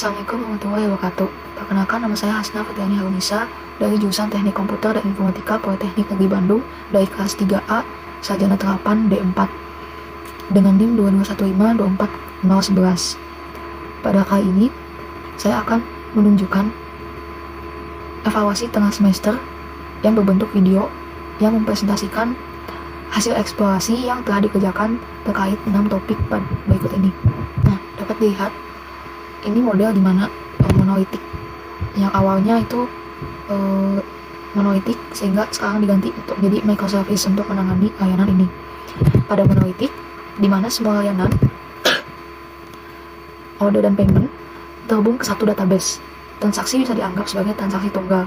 Assalamualaikum warahmatullahi wabarakatuh. Perkenalkan, nama saya Hasna Fitriani Harunisa dari jurusan Teknik Komputer dan Informatika Politeknik Negeri Bandung dari kelas 3A Sarjana Terapan D4 dengan NIM 221524011. Pada kali ini, saya akan menunjukkan evaluasi tengah semester yang berbentuk video yang mempresentasikan hasil eksplorasi yang telah dikerjakan terkait 6 topik berikut ini. Nah, dapat dilihat ini model dimana monolitik yang awalnya itu monolitik sehingga sekarang diganti untuk menjadi microservice untuk menangani layanan ini. Pada monolitik dimana semua layanan order dan payment terhubung ke satu database. Transaksi bisa dianggap sebagai transaksi tunggal,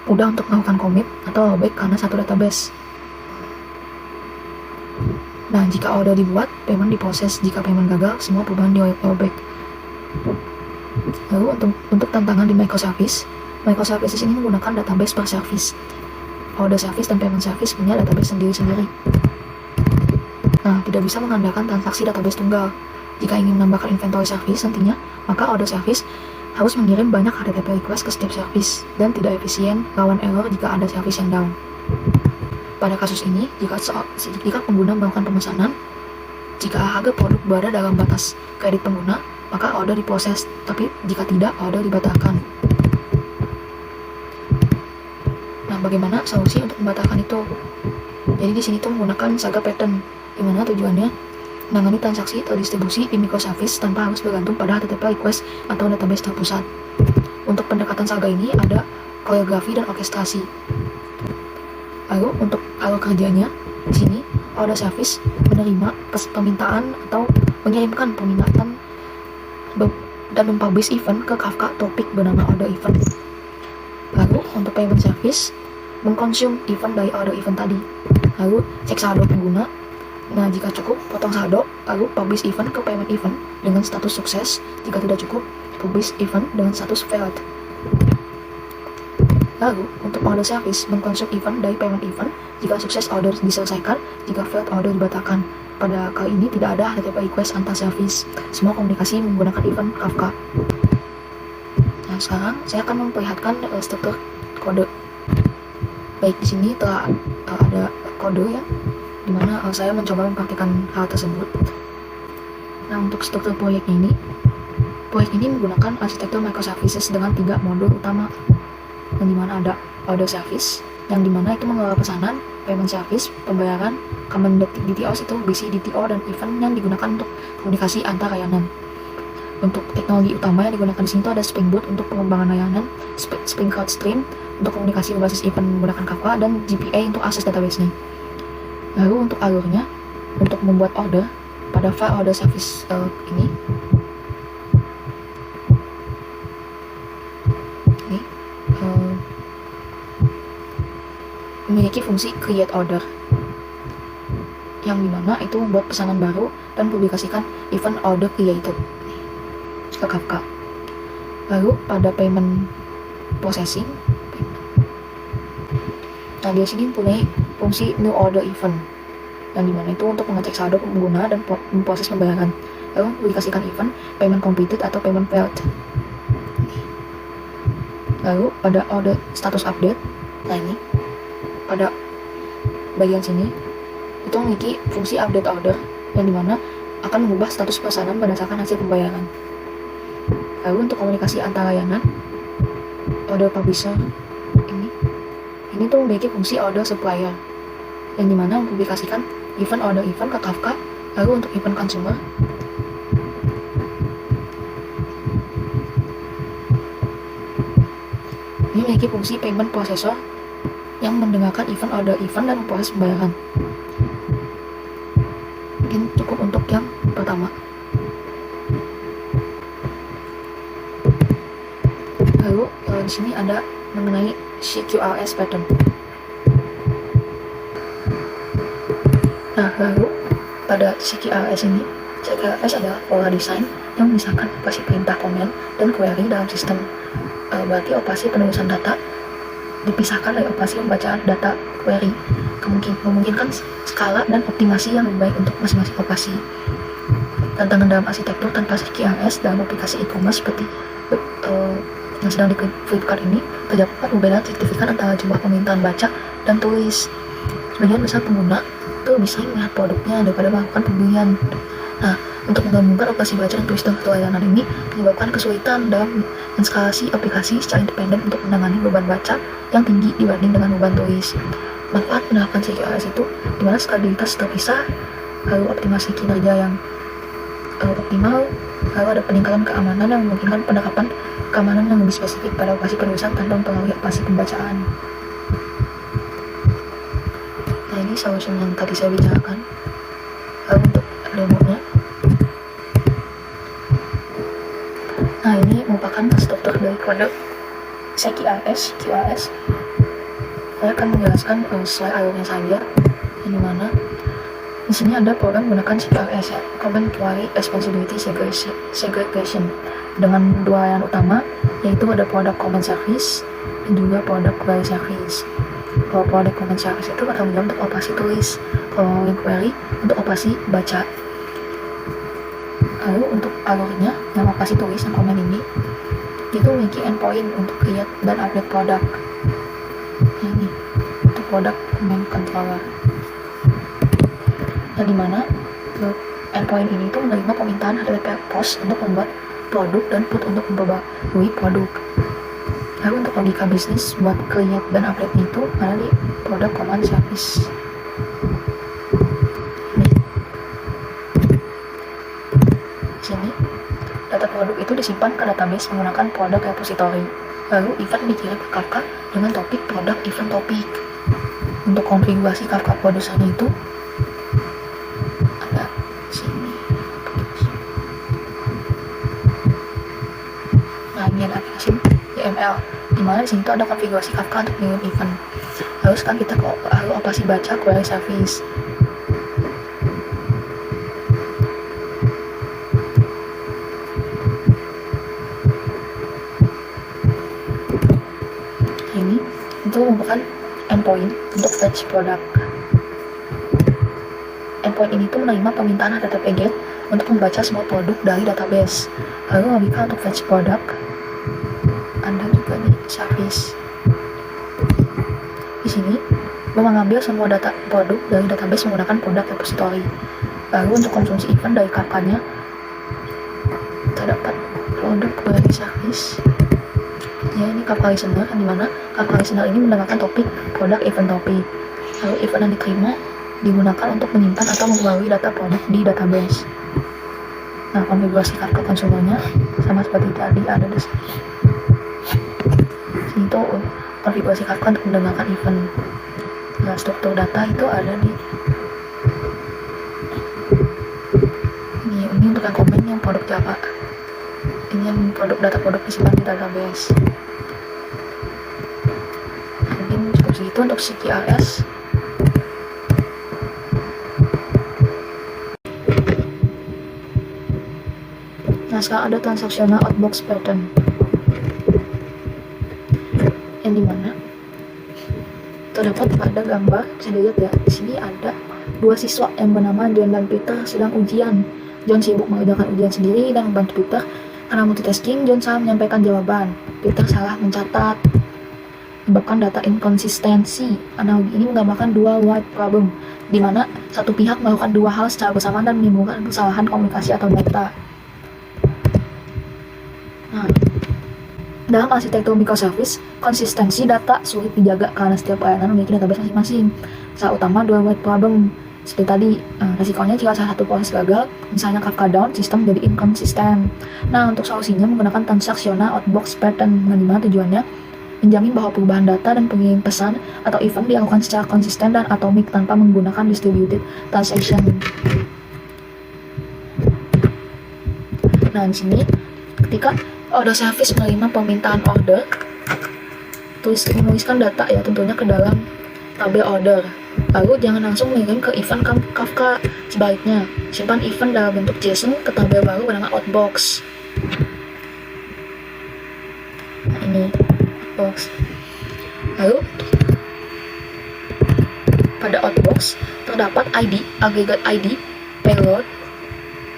mudah untuk melakukan commit atau rollback karena satu database. Nah, jika order dibuat, payment diproses. Jika payment gagal, semua perubahan di rollback. Lalu untuk tantangan di microservices ini menggunakan database per service. Order service dan payment service punya database sendiri-sendiri. Nah, tidak bisa mengandalkan transaksi database tunggal. Jika ingin menambahkan inventory service nantinya, maka order service harus mengirim banyak HTTP request ke setiap service dan tidak efisien, rawan error jika ada service yang down. Pada kasus ini, jika pengguna melakukan pemesanan, jika harga produk berada dalam batas kredit pengguna, maka order diproses, tapi jika tidak, order dibatalkan. Nah, bagaimana solusi untuk membatalkan itu? Jadi di sini tuh menggunakan Saga pattern, di mana tujuannya menangani transaksi terdistribusi di microservice tanpa harus bergantung pada HTTP request atau database terpusat. Untuk pendekatan Saga ini ada koreografi dan orkestrasi. Lalu untuk alur kerjanya, di sini order service menerima permintaan atau mengirimkan permintaan dan mempublish event ke Kafka topik bernama order event. Lalu untuk payment service mengkonsum event dari order event tadi. Lalu cek saldo pengguna. Nah, jika cukup, potong saldo, lalu publish event ke payment event dengan status sukses. Jika tidak cukup, publish event dengan status failed. Lalu, untuk order service, mengkonsum event dari payment event. Jika sukses, order diselesaikan. Jika failed, order dibatalkan. Pada kali ini tidak ada HTTP request antar service. Semua komunikasi menggunakan event Kafka. Nah, sekarang saya akan memperlihatkan struktur kode. Baik, di sini telah ada kode ya, dimana saya mencoba mempraktikkan hal tersebut. Nah, untuk struktur proyek ini menggunakan arsitektur microservices dengan 3 modul utama, yang dimana ada order service, yang dimana itu mengelola pesanan, payment service, pembayaran, command DTOs itu BC, DTO, dan event yang digunakan untuk komunikasi antar layanan. Untuk teknologi utama yang digunakan di sini itu ada Spring Boot untuk pengembangan layanan, Spring CloudStream untuk komunikasi berbasis event menggunakan Kafka, dan GPA untuk akses database-nya. Lalu untuk alurnya, untuk membuat order pada file order service ini memiliki fungsi create order, yang dimana itu membuat pesanan baru dan publikasikan event order created ke Kafka. Lalu pada payment processing, nah di sini punya fungsi new order event, yang dimana itu untuk mengecek saldo pengguna dan memproses pembayaran. Lalu publikasikan event payment completed atau payment failed. Lalu pada order status update, nah ini pada bagian sini itu memiliki fungsi update order, yang dimana akan mengubah status pesanan berdasarkan hasil pembayaran. Lalu untuk komunikasi antar layanan, order publisher ini tuh memiliki fungsi order supplier, yang dimana mempublikasikan event order event ke Kafka. Lalu untuk event consumer, ini memiliki fungsi payment processor yang mendengarkan event order event dan memproses pembayaran. Mungkin cukup untuk yang pertama. Lalu di sini ada mengenai CQRS pattern. Nah, lalu pada CQRS ini, CQRS adalah pola desain yang memisahkan operasi perintah komen dan query dalam sistem. Berarti operasi penulisan data dipisahkan dari operasi pembacaan data query, memungkinkan skala dan optimasi yang lebih baik untuk masing-masing operasi. Tantangan dalam arsitektur tanpa CQRS dalam aplikasi e-commerce seperti yang sedang di Flipkart ini, terdapat perbedaan signifikan antara jumlah permintaan baca dan tulis. Sebagian besar pengguna itu bisa melihat produknya daripada melakukan pembelian. Nah, untuk menggabungkan operasi baca dan tulis dalam satu layanan ini menyebabkan kesulitan dalam instalasi aplikasi secara independen untuk menangani beban baca yang tinggi dibanding dengan beban tulis. Manfaat menerapkan CQRS itu dimana stabilitas terpisah, lalu optimasi kinerja yang optimal, lalu ada peningkatan keamanan yang memungkinkan penerapan keamanan yang lebih spesifik pada operasi penulisan tanpa mempengaruhi operasi pembacaan. Nah, ini solution yang tadi saya bicarakan. Lalu untuk demonya, nah ini merupakan struktur dari kode CQRS. Saya akan menjelaskan slide alurnya saja, yang dimana di sini ada program menggunakan CQRS ya, Common Query Responsibility Segregation, dengan dua yang utama, yaitu ada produk common service dan juga produk query service. Kalau produk common service itu bertanggung jawab untuk operasi tulis, kalau yang query untuk operasi baca. Lalu untuk alurnya, yang operasi tulis yang common ini, itu memiliki endpoint untuk create dan update produk. Ini untuk produk command controller. Yang dimana endpoint ini itu menerima permintaan HTTP post untuk membuat produk dan put untuk memperbarui produk. Lalu untuk logika bisnis buat create dan update itu ada di produk command service. Sini data produk itu disimpan ke database menggunakan produk repository. Lalu event dikirim ke Kafka dengan topik produk event topik. Untuk konfigurasi Kafka produsernya itu ada sini. Nah, ini ada aplikasi YML, dimana di sini tuh ada konfigurasi Kafka untuk mengirim event. Lalu sekarang kita lalu operasi baca query service. Ini itu merupakan endpoint untuk fetch product. Endpoint ini tuh menerima permintaan HTTP GET untuk membaca semua produk dari database. Lalu logika untuk fetch product ada juga di service. Di sini mengambil semua data produk dari database menggunakan produk repository. Lalu untuk konsumsi event dari Kafka-nya terdapat produk query service. Ya, ini Kafka listener, yang dimana Kafka listener ini mendapatkan topik produk event topik. Lalu event yang diterima digunakan untuk menyimpan atau memperbarui data produk di database. Nah, konfigurasi Kafka konsumernya sama seperti tadi ada di sini. Sini tuh konfigurasi Kafka untuk mendengarkan event. Nah, struktur data itu ada di ini untuk yang komen yang produk Java. Ini yang data produk disimpan di database. Mungkin cukup segitu untuk CQRS. Nah, sekarang ada transactional outbox pattern, yang dimana terdapat pada gambar, bisa dilihat ya, di sini ada dua siswa yang bernama John dan Peter sedang ujian. John sibuk mengerjakan ujian sendiri dan membantu Peter. Karena multitasking, John salah menyampaikan jawaban, Peter salah mencatat, menyebabkan data inkonsistensi. Analogi ini menggambarkan dua white problem, di mana satu pihak melakukan dua hal secara bersamaan dan menimbulkan kesalahan komunikasi atau data. Nah, dalam arsitektur microservice, konsistensi data sulit dijaga karena setiap layanan memiliki database masing-masing. Salah utama dua white problem. Seperti tadi, resikonya jika salah satu proses gagal, misalnya Kafka down, sistem jadi inkonsisten. Nah, untuk solusinya menggunakan transactional outbox pattern, yang dimana tujuannya menjamin bahwa perubahan data dan pengirim pesan atau event dilakukan secara konsisten dan atomik tanpa menggunakan distributed transaction. Nah, di sini ketika order service menerima permintaan order, menuliskan data ya tentunya ke dalam tabel order. Lalu jangan langsung mengirim ke event Kafka. Sebaliknya, simpan event dalam bentuk JSON ke tabel baru bernama outbox. Nah, ini outbox. Lalu pada outbox terdapat ID, aggregate ID, payload,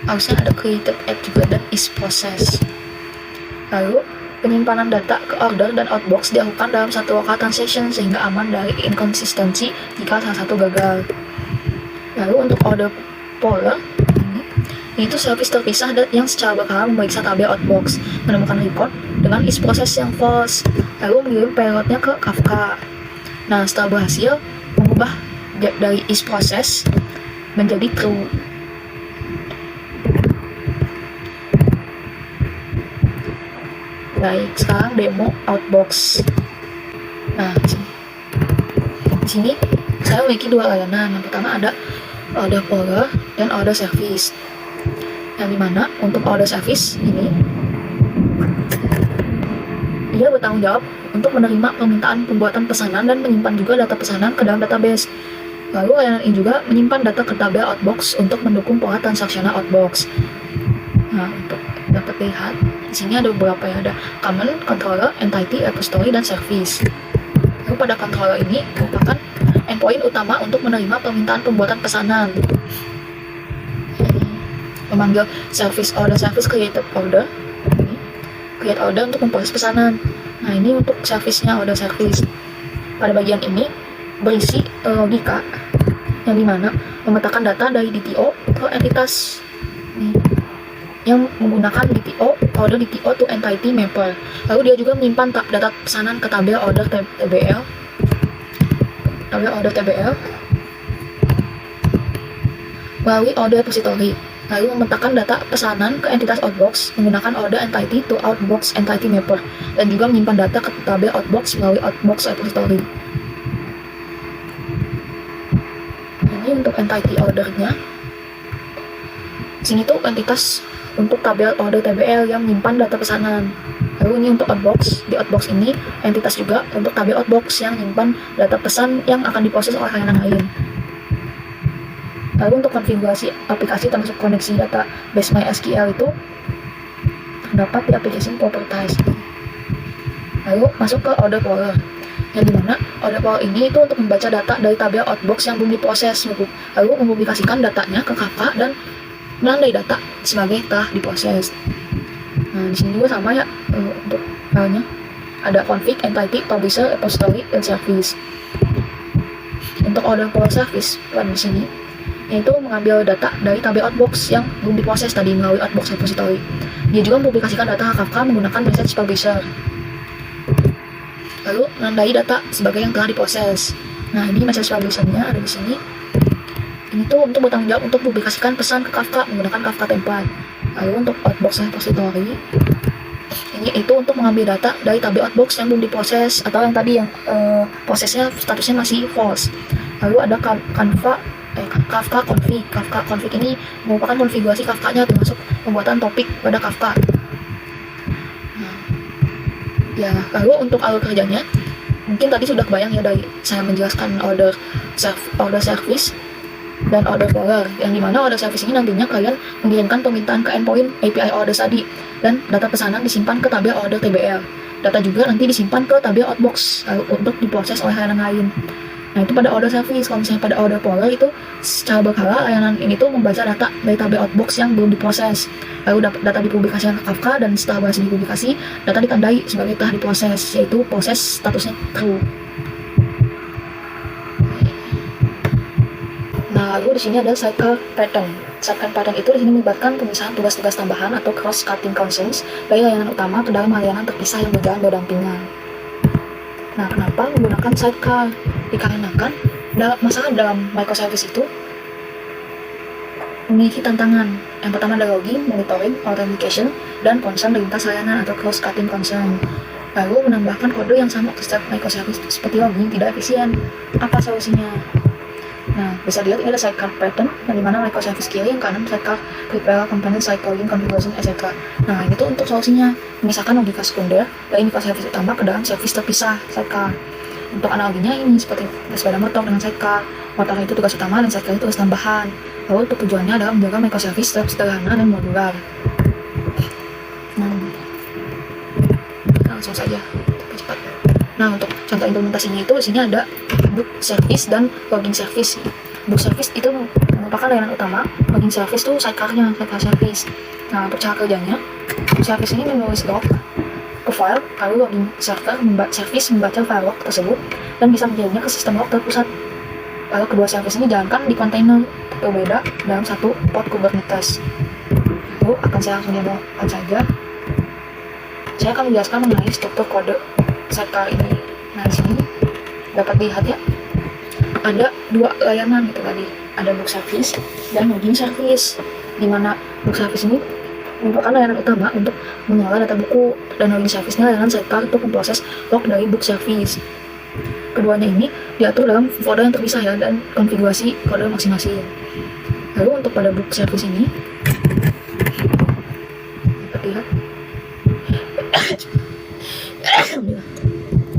harusnya ada created at juga dan is process. Lalu penyimpanan data ke order dan outbox dilakukan dalam satu local transaction sehingga aman dari inkonsistensi jika salah satu gagal. Lalu untuk order poller ini itu service terpisah dan yang secara berkala memeriksa tabel outbox, menemukan record dengan is process yang false, lalu mengirim payloadnya ke Kafka. Nah, setelah berhasil mengubah dari is process menjadi true. Baik, sekarang demo outbox. Nah, di sini saya memiliki dua layanan. Yang pertama ada order poller dan order service. Yang dimana untuk order service ini dia bertanggung jawab untuk menerima permintaan pembuatan pesanan dan menyimpan juga data pesanan ke dalam database. Lalu layanan ini juga menyimpan data ke tabel outbox untuk mendukung pola transaksional outbox. Nah, untuk dapat lihat di sini ada beberapa ya, ada common, controller, entity, repository, dan service. Lalu pada controller ini merupakan endpoint utama untuk menerima permintaan pembuatan pesanan. Memanggil service order service created order, ini create order untuk memproses pesanan. Nah, ini untuk service-nya order service. Pada bagian ini berisi logika yang dimana memetakan data dari DTO ke entitas ini, yang menggunakan DTO order DTO to entity mapper. Lalu dia juga menyimpan data pesanan ke tabel order TBL melalui order repository. Lalu memetakan data pesanan ke entitas outbox menggunakan order entity to outbox entity mapper, dan juga menyimpan data ke tabel outbox melalui outbox repository. Ini untuk entity ordernya. Sini tuh entitas untuk tabel order TBL yang menyimpan data pesanan. Lalu ini untuk outbox. Di outbox ini entitas juga untuk tabel outbox yang menyimpan data pesan yang akan diproses oleh layanan lain. Lalu untuk konfigurasi aplikasi termasuk koneksi data base MySQL itu terdapat di aplikasi properties. Lalu masuk ke order poller, yang dimana order poller ini itu untuk membaca data dari tabel outbox yang belum diproses, lalu mempublikasikan datanya ke Kafka dan menandai data sebagai telah diproses. Nah, di sini juga sama ya, untuk filenya ada config, entity, publisher, repository, dan service. Untuk order poller service pada di sini yaitu mengambil data dari tabel outbox yang belum diproses tadi melalui outbox repository. Dia juga mempublikasikan data ke Kafka menggunakan message publisher, lalu menandai data sebagai yang telah diproses. Nah, ini message publisher-nya ada di sini. Ini tuh untuk bertanggung jawab untuk publikasikan pesan ke Kafka menggunakan Kafka template. Lalu untuk outbox repository ini itu untuk mengambil data dari tabel outbox yang belum diproses atau yang tadi yang prosesnya statusnya masih false. Lalu ada Kafka config. Kafka config ini merupakan konfigurasi Kafka-nya termasuk pembuatan topik pada Kafka. Nah, ya, lalu untuk alur kerjanya mungkin tadi sudah kebayang ya dari saya menjelaskan order service dan order poller, yang dimana order service ini nantinya kalian mengirimkan permintaan ke endpoint API order tadi, dan data pesanan disimpan ke tabel order TBL. Data juga nanti disimpan ke tabel outbox lalu untuk diproses oleh layanan lain. Nah, itu pada order service. Kalau misalnya pada order poller itu secara berkala layanan ini tuh membaca data dari tabel outbox yang belum diproses, lalu data dipublikasikan ke Kafka, dan setelah berhasil dipublikasi data ditandai sebagai telah diproses, yaitu proses statusnya true. Nah, lalu di sini ada sidecar pattern. Sidecar pattern itu di sini melibatkan pemisahan tugas-tugas tambahan atau cross-cutting concerns dari layanan utama ke dalam layanan terpisah yang berjalan berdampingan. Nah, kenapa menggunakan sidecar? Dikarenakan masalah dalam microservice itu memiliki tantangan. Yang pertama ada logging, monitoring, authentication, dan concern lintas layanan atau cross-cutting concern. Lalu menambahkan kode yang sama ke setiap microservice seperti logging tidak efisien. Apa solusinya? Nah, bisa dilihat ini ada sidecar pattern, yang dimana microservice kiri, yang kanan sidecar prepare, component, side calling, configuration, etc. Nah, ini tuh untuk solusinya, memisahkan logika sekunder dari microservice utama ke dalam service terpisah, sidecar. Untuk analoginya ini seperti sepeda motor dengan sidecar. Motor itu tugas utama dan sidecar itu tugas tambahan. Lalu untuk tujuannya adalah menjaga microservice tetap sederhana dan modular. Langsung saja, cepat. Nah, untuk contoh implementasinya itu di sini ada book service dan logging service. Book service itu merupakan layanan utama. Login service tuh sidecar-nya, sidecar service. Nah, untuk cara kerjanya, service ini menulis log ke file, lalu login service membaca file log tersebut dan bisa mengirimnya ke sistem log terpusat. Lalu kedua service ini jalankan di kontainer berbeda dalam satu pod Kubernetes. Itu akan saya langsung demokan saja. Saya akan menjelaskan mengenai struktur kode sidecar ini. Nah, di sini dapat dilihat ya, ada dua layanan gitu tadi, ada book service dan login service, di mana book service ini merupakan layanan utama untuk mengelola data buku, dan login service-nya layanan sidecar untuk memproses log dari book service. Keduanya ini diatur dalam folder yang terpisah ya, dan konfigurasi kode masing-masing. Lalu untuk pada book service ini dapat lihat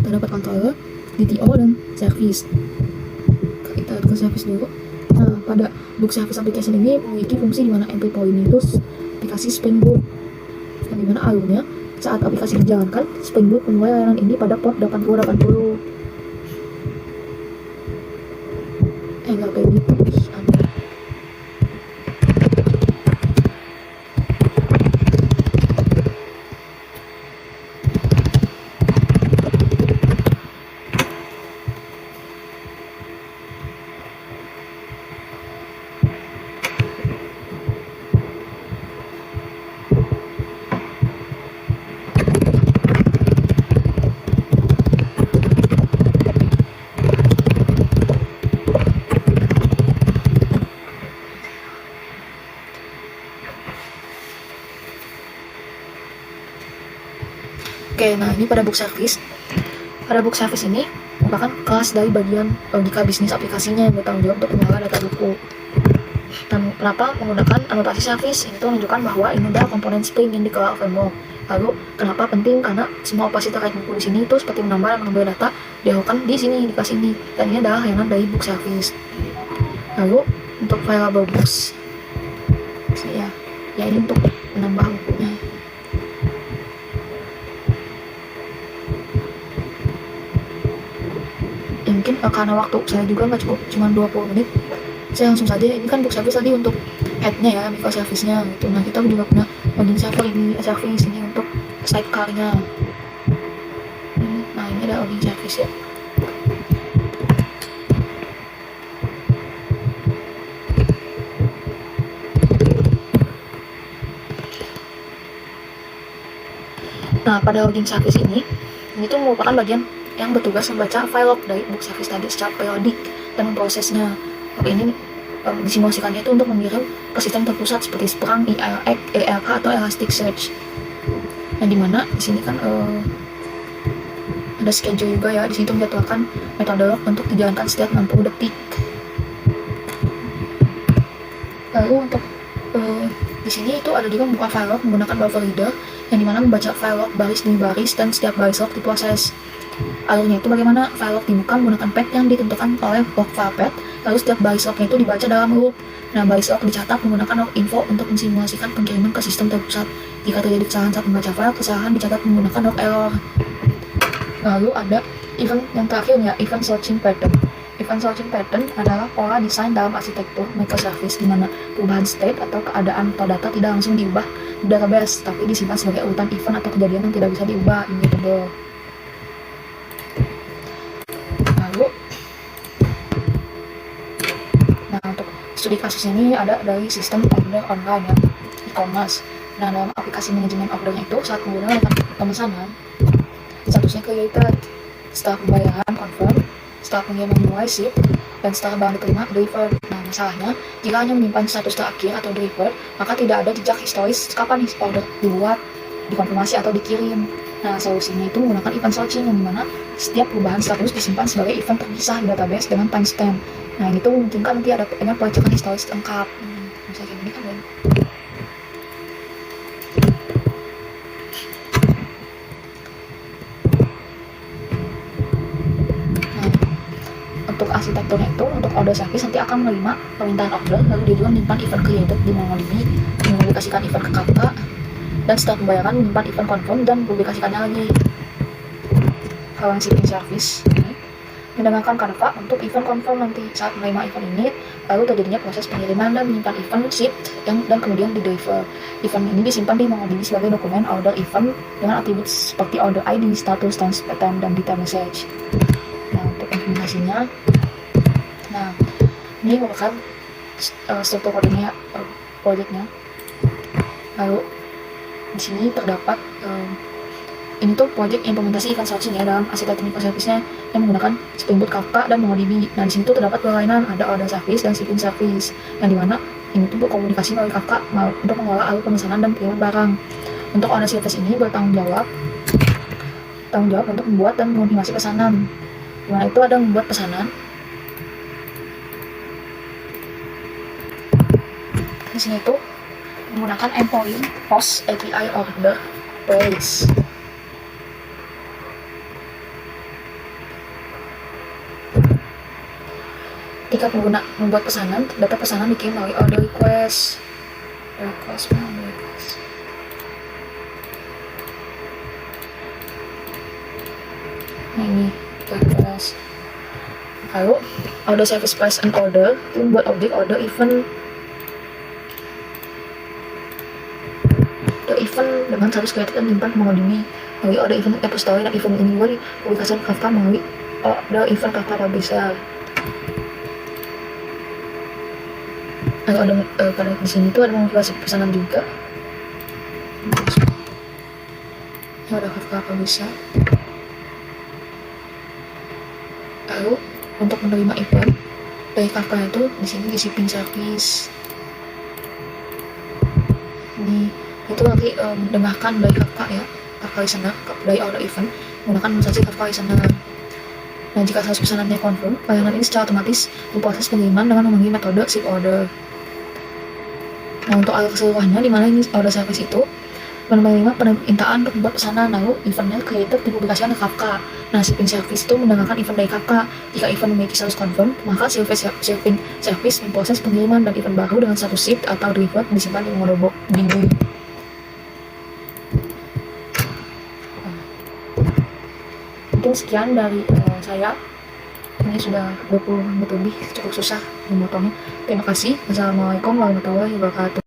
terdapat controller, DTO, dan service. Kita lihat ke service dulu. Nah, pada book service application ini memiliki fungsi di mana entry point itu aplikasi Spring Boot, yang dimana alurnya saat aplikasi dijalankan, Spring Boot memulai layanan ini pada port 8080. Enggak kayak gitu. Oke, nah ini pada book service. Pada book service ini merupakan kelas dari bagian logika bisnis aplikasinya yang bertanggung jawab untuk mengelola data buku. Dan kenapa menggunakan anotasi service? Ini tuh menunjukkan bahwa ini adalah komponen Spring yang dikelola framework. Lalu kenapa penting? Karena semua operasi terkait buku di sini itu seperti menambah dan mengambil data dilakukan di sini, di kelas ini. Dan ini adalah layanan dari book service. Lalu untuk variable books, ya ini untuk menambah bukunya. Mungkin karena waktu saya juga nggak cukup, cuma 20 menit, saya langsung saja. Ini kan book service tadi untuk head-nya ya, microservice-nya gitu. Nah, kita juga punya login server ini, service ini untuk sidecar-nya. Nah, ini ada login service ya. Nah, pada login service ini tuh merupakan bagian yang bertugas membaca file log dari book service tadi secara periodik dan memprosesnya. Ini disimulasikannya itu untuk mengirim ke sistem terpusat seperti Splunk, ELK atau Elasticsearch. Yang dimana di sini kan ada schedule juga ya. Di situ menjadwalkan metode log untuk dijalankan setiap 60 detik. Lalu untuk di sini itu ada juga membuka file log menggunakan buffer reader, yang dimana membaca file log baris demi baris dan setiap baris log diproses. Alurnya itu bagaimana? File log dibuka menggunakan path yang ditentukan oleh log file path, lalu setiap baris lognya itu dibaca dalam loop. Nah, baris log dicatat menggunakan log info untuk mensimulasikan pengiriman ke sistem terpusat. Jika terjadi kesalahan saat membaca file, kesalahan dicatat menggunakan log error. Lalu ada event yang terakhir ya, event searching pattern. Event searching pattern adalah pola desain dalam arsitektur microservice, di mana perubahan state atau keadaan atau data tidak langsung diubah di database, tapi disimpan sebagai urutan event atau kejadian yang tidak bisa diubah, immutable. Untuk studi kasus ini ada dari sistem order online ya, e-commerce. Nah, dalam aplikasi manajemen ordernya itu saat menggunakan pemesanan, statusnya created, setelah pembayaran confirm, setelah pengiriman mulai ship, dan setelah barang diterima delivered. Nah, masalahnya jika hanya menyimpan status terakhir atau delivered, maka tidak ada jejak historis kapan nih order dibuat, dikonfirmasi atau dikirim. Nah, solusinya itu menggunakan event searching, yang dimana setiap perubahan status disimpan sebagai event terpisah di database dengan timestamp. Nah, ini tuh memungkinkan nanti ada pelacakan historis lengkap. Misalnya kayak gini kan ya. Nah, untuk arsitekturnya itu, untuk order service nanti akan menerima permintaan order, lalu dia juga menyimpan event created di MongoDB, mempublikasikan event ke Kafka, dan setelah pembayaran menyimpan event confirm dan publikasikannya lagi. Kalau yang shipping service ini mendengarkan Kafka untuk event confirm nanti. Saat menerima event ini, lalu terjadinya proses pengiriman dan menyimpan event sheet dan kemudian di deliver. Event ini disimpan di MongoDB sebagai dokumen order event dengan atribut seperti order ID, status, time, pattern, dan detail message. Nah, untuk implementasinya, nah ini merupakan struktur kodenya projectnya. Lalu di sini terdapat ini tuh project implementasi event sourcing ya dalam arsitektur microservice-nya yang menggunakan Spring Boot, Kafka, dan MongoDB. Nah, di sini tuh terdapat dua layanan, ada order service dan shipping service, yang dimana ini tuh berkomunikasi melalui Kafka untuk mengelola alur pemesanan dan pengiriman barang. Untuk order service ini bertanggung jawab untuk membuat dan mengonfirmasi pesanan. Dimana itu ada membuat pesanan. Di sini tuh menggunakan employee post API order place. Ketika pengguna membuat pesanan, data pesanan dikirim melalui order request. Nah, ini request. Lalu order service place and order itu membuat objek order event. The event dengan status created dan simpan MongoDB melalui order event repository, dan event ini juga dipublikasikan Kafka melalui order event Kafka publisher. Lalu ada pada di sini tuh ada mengonfirmasi pesanan juga. Ini ada Kafka publisher. Lalu untuk menerima event dari Kafka itu di sini di shipping service. Itu nanti mendengarkan dari Kafka ya, Kafka listener dari order event menggunakan instansi Kafka listener. Nah, jika status pesanannya confirm, layanan ini secara otomatis memproses pengiriman dengan memenuhi metode ship order. Nah, untuk alur keseluruhannya, di mana ini order service itu menerima permintaan untuk membuat pesanan, lalu eventnya created dipublikasikan ke Kafka. Nah, shipping service itu mendengarkan event dari Kafka. Jika event memiliki status confirm, maka shipping service memproses pengiriman dan event baru dengan status shipped atau delivered disimpan di MongoDB. Mungkin sekian dari saya. Ini sudah 20 menit lebih, cukup susah memotongnya. Terima kasih. Assalamualaikum warahmatullahi wabarakatuh.